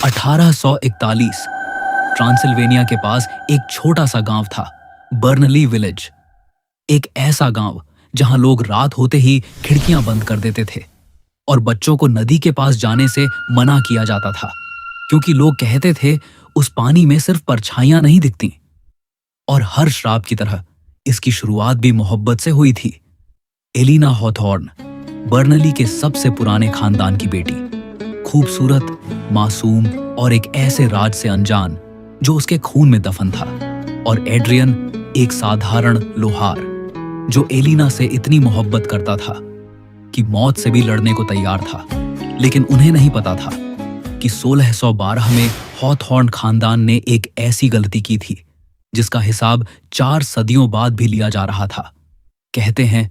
1841 Transylvania के पास एक छोटा सा गांव था, बर्नली विलेज। एक ऐसा गांव जहां लोग रात होते ही खिड़कियां बंद कर देते थे और बच्चों को नदी के पास जाने से मना किया जाता था, क्योंकि लोग कहते थे उस पानी में सिर्फ परछाइयां नहीं दिखती। और हर श्राप की तरह इसकी शुरुआत भी मोहब्बत से हुई थी। एलिना हॉथॉर्न बर्नली के सबसे पुराने खानदान की बेटी, खूबसूरत, मासूम और एक ऐसे राज से अनजान जो उसके खून में दफन था। और एड्रियन एक साधारण लोहार जो एलिना से इतनी मोहब्बत करता था कि मौत से भी लड़ने को तैयार था। लेकिन उन्हें नहीं पता था कि 1612 में हॉथॉर्न खानदान ने एक ऐसी गलती की थी जिसका हिसाब 4 सदियों बाद भी लिया जा रहा था। कहते हैं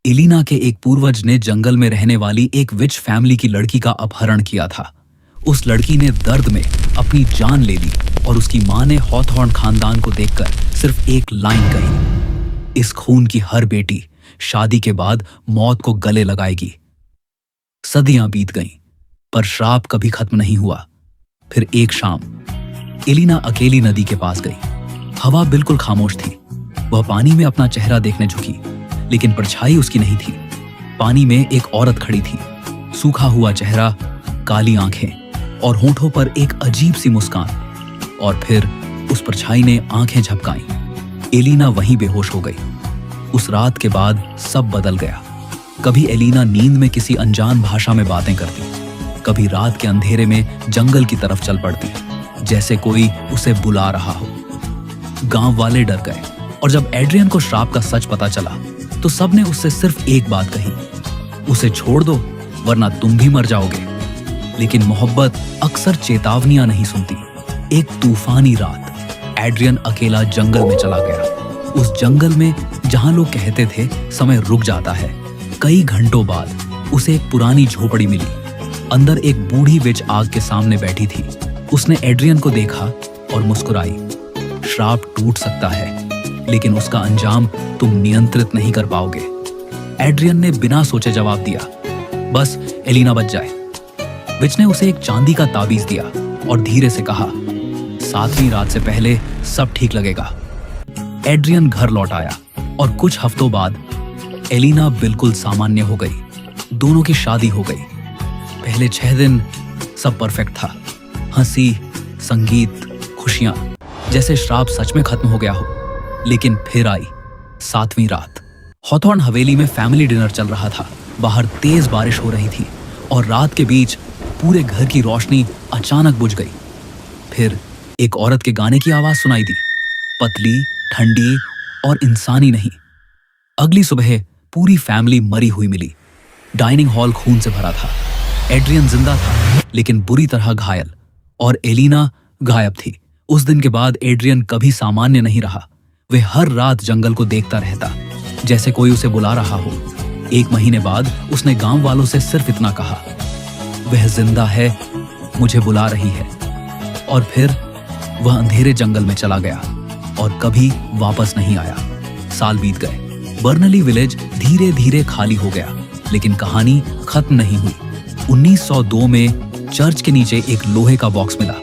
एलिना के एक पूर्वज ने जंगल में रहने वाली एक विच फैमिली की लड़की का अपहरण किया था। उस लड़की ने दर्द में अपनी जान ले ली और उसकी मां ने हॉथॉर्न खानदान को देखकर सिर्फ एक लाइन कही, इस खून की हर बेटी शादी के बाद मौत को गले लगाएगी। सदियां बीत गईं, पर श्राप कभी खत्म नहीं हुआ। फिर एक शाम एलिना अकेली नदी के पास गई। हवा बिल्कुल खामोश थी। वह पानी में अपना चेहरा देखने झुकी, लेकिन परछाई उसकी नहीं थी। पानी में एक औरत खड़ी थी, सूखा हुआ चेहरा, काली आंखें और होठों पर एक अजीब सी मुस्कान। और फिर उस परछाई ने आंखें झपकाईं। एलिना वहीं बेहोश हो गई। उस रात के बाद सब बदल गया। कभी एलिना नींद में किसी अनजान भाषा में बातें करती, कभी रात के अंधेरे में जंगल की तरफ चल पड़ती, जैसे कोई उसे बुला रहा हो। गांव वाले डर गए और जब एड्रियन को श्राप का सच पता चला तो सबने उससे सिर्फ एक बात कही, उसे छोड़ दो वरना तुम भी मर जाओगे। लेकिन मोहब्बत अक्सर चेतावनियां नहीं सुनती। एक तूफानी रात एड्रियन अकेला जंगल में चला गया। उस जंगल में जहां लोग कहते थे समय रुक जाता है। कई घंटों बाद उसे एक पुरानी झोपड़ी मिली। अंदर एक बूढ़ी विच आग के सामने बैठी थी। उसने एड्रियन को देखा और मुस्कुराई। श्राप टूट सकता है, लेकिन उसका अंजाम तुम नियंत्रित नहीं कर पाओगे। एड्रियन ने बिना सोचे जवाब दिया, बस एलिना बच जाए। विच ने उसे एक चांदी का ताबीज दिया और धीरे से कहा, 7वीं रात से पहले सब ठीक लगेगा। एड्रियन घर लौट आया और कुछ हफ्तों बाद एलिना बिल्कुल सामान्य हो गई। दोनों की शादी हो गई। पहले 6 दिन सब परफेक्ट था। हंसी, संगीत, खुशियां, जैसे श्राप सच में खत्म हो गया हो। लेकिन फिर आई 7वीं रात। हॉथॉर्न हवेली में फैमिली डिनर चल रहा था। बाहर तेज बारिश हो रही थी और रात के बीच पूरे घर की रोशनी अचानक बुझ गई। फिर एक औरत के गाने की आवाज सुनाई दी, पतली, ठंडी और इंसानी नहीं। अगली सुबह पूरी फैमिली मरी हुई मिली। डाइनिंग हॉल खून से भरा था। एड्रियन जिंदा था, लेकिन बुरी तरह घायल, और एलिना गायब थी। उस दिन के बाद एड्रियन कभी सामान्य नहीं रहा। वे हर रात जंगल को देखता रहता, जैसे कोई उसे बुला रहा हो। 1 महीने बाद उसने गांव वालों से सिर्फ इतना कहा, वह जिंदा है, मुझे बुला रही है। और फिर वह अंधेरे जंगल में चला गया और कभी वापस नहीं आया। साल बीत गए। बर्नली विलेज धीरे धीरे खाली हो गया, लेकिन कहानी खत्म नहीं हुई। 1902 में चर्च के नीचे एक लोहे का बॉक्स मिला।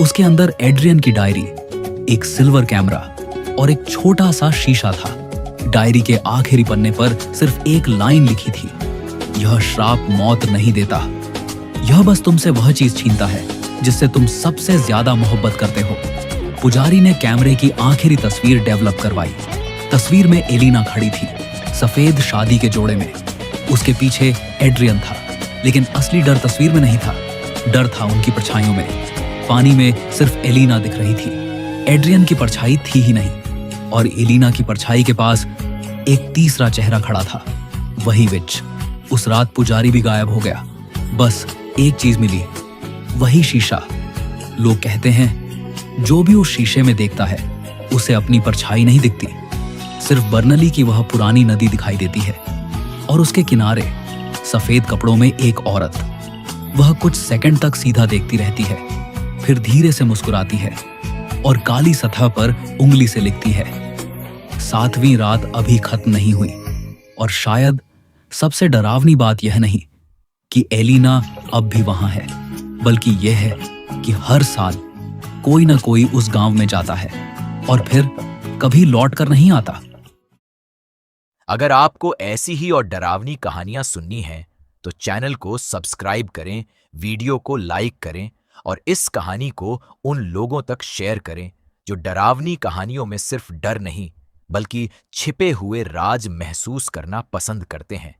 उसके अंदर एड्रियन की डायरी, एक सिल्वर कैमरा और एक छोटा सा शीशा था। डायरी के आखिरी पन्ने पर सिर्फ एक लाइन लिखी थी, यह श्राप मौत नहीं देता, यह बस तुमसे वह चीज छीनता है जिससे तुम सबसे ज्यादा मोहब्बत करते हो। पुजारी ने कैमरे की आखिरी तस्वीर डेवलप करवाई। तस्वीर में एलिना खड़ी थी, सफेद शादी के जोड़े में। उसके पीछे एड्रियन था, लेकिन असली डर तस्वीर में नहीं था। डर था उनकी परछाइयों में। पानी में सिर्फ एलिना दिख रही थी। एड्रियन की परछाई थी ही नहीं, और एलिना की परछाई के पास एक तीसरा चेहरा खड़ा था, वही विच। उस रात पुजारी भी गायब हो गया। बस एक चीज मिली, वही शीशा। लोग कहते हैं जो भी उस शीशे में देखता है उसे अपनी परछाई नहीं दिखती, सिर्फ बर्नली की वह पुरानी नदी दिखाई देती है और उसके किनारे सफेद कपड़ों में एक औरत। वह कुछ सेकंड तक सीधा देखती रहती है, फिर धीरे से मुस्कुराती है और काली सतह पर उंगली से लिखती है, 7वीं रात अभी खत्म नहीं हुई। और शायद सबसे डरावनी बात यह नहीं कि एलिना अब भी वहां है, बल्कि यह है कि हर साल कोई ना कोई उस गांव में जाता है और फिर कभी लौट कर नहीं आता। अगर आपको ऐसी ही और डरावनी कहानियां सुननी हैं, तो चैनल को सब्सक्राइब करें, वीडियो को लाइक करें और इस कहानी को उन लोगों तक शेयर करें जो डरावनी कहानियों में सिर्फ डर नहीं, बल्कि छिपे हुए राज महसूस करना पसंद करते हैं।